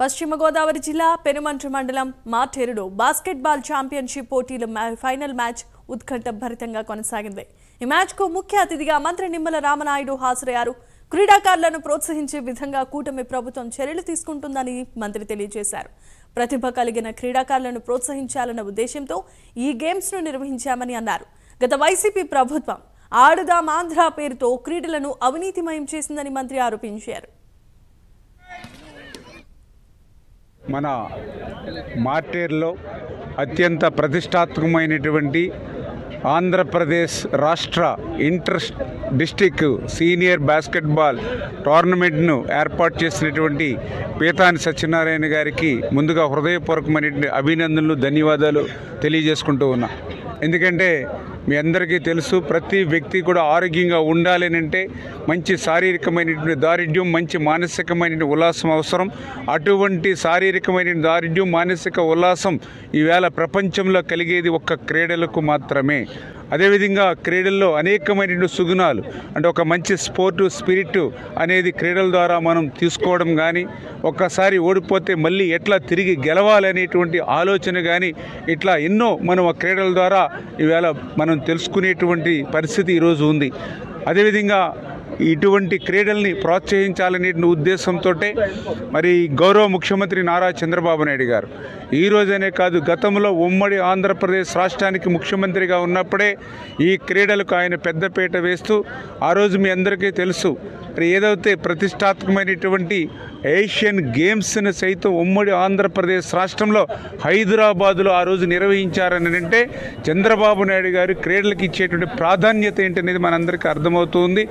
పశ్చిమ గోదావరి జిల్లా పెనుమంట్రి మండలం మాటేరులో బాస్కెట్బాల్ ఛాంపియన్షిప్ పోటీల ఫైనల్ మ్యాచ్ ఉత్కంఠభరితంగా కొనసాగింది. ఈ మ్యాచ్కు ముఖ్య అతిథిగా మంత్రి నిమ్మల రామనాయుడు హాజరయ్యారు. క్రీడాకారులను ప్రోత్సహించే విధంగా కూటమి ప్రభుత్వం చర్యలు తీసుకుంటుందని మంత్రి తెలియజేశారు. ప్రతిభ కలిగిన క్రీడాకారులను ప్రోత్సహించాలన్న ఉద్దేశంతో ఈ గేమ్స్ ను నిర్వహించామని అన్నారు. గత వైసీపీ ప్రభుత్వం ఆడుదాం ఆంధ్ర పేరుతో క్రీడలను అవినీతిమయం చేసిందని మంత్రి ఆరోపించారు. మన మార్టేర్లో అత్యంత ప్రతిష్టాత్మకమైనటువంటి ఆంధ్రప్రదేశ్ రాష్ట్ర ఇంటర్ డిస్ట్రిక్ట్ సీనియర్ బాస్కెట్బాల్ టోర్నమెంట్ను ఏర్పాటు చేసినటువంటి పీతాని సత్యనారాయణ గారికి ముందుగా హృదయపూర్వకమైనటువంటి అభినందనలు, ధన్యవాదాలు తెలియజేసుకుంటూ ఉన్నా. ఎందుకంటే మీ అందరికీ తెలుసు, ప్రతి వ్యక్తి కూడా ఆరోగ్యంగా ఉండాలి అంటే మంచి శారీరకమైనటువంటి దారిద్ర్యం, మంచి మానసికమైన ఉల్లాసం అవసరం. అటువంటి శారీరకమైన దారిద్ర్యం, మానసిక ఉల్లాసం ఈవేళ ప్రపంచంలో కలిగేది ఒక్క క్రీడలకు మాత్రమే. అదేవిధంగా క్రీడల్లో అనేకమైన సుగుణాలు అంటే ఒక మంచి స్పోర్టు స్పిరిట్ అనేది క్రీడల ద్వారా మనం తీసుకోవడం కానీ, ఒక్కసారి ఓడిపోతే మళ్ళీ ఎట్లా తిరిగి గెలవాలనేటువంటి ఆలోచన కానీ, ఇట్లా ఎన్నో మనం ఆ క్రీడల ద్వారా ఈవేళ మనం తెలుసుకునేటువంటి పరిస్థితి ఈరోజు ఉంది. అదేవిధంగా ఇటువంటి క్రీడల్ని ప్రోత్సహించాలనే ఉద్దేశంతో మరి గౌరవ ముఖ్యమంత్రి నారా చంద్రబాబు నాయుడు గారు ఈ రోజనే కాదు, గతంలో ఉమ్మడి ఆంధ్రప్రదేశ్ రాష్ట్రానికి ముఖ్యమంత్రిగా ఉన్నప్పుడే ఈ క్రీడలకు ఆయన పెద్దపీట వేస్తూ, ఆ రోజు మీ అందరికీ తెలుసు, ఏదైతే ప్రతిష్టాత్మకమైనటువంటి ఏషియన్ గేమ్స్ని సైతం ఉమ్మడి ఆంధ్రప్రదేశ్ రాష్ట్రంలో హైదరాబాదులో ఆ రోజు నిర్వహించారని అంటే చంద్రబాబు నాయుడు గారు క్రీడలకు ఇచ్చేటువంటి ప్రాధాన్యత ఏంటనేది మనందరికీ అర్థమవుతుంది.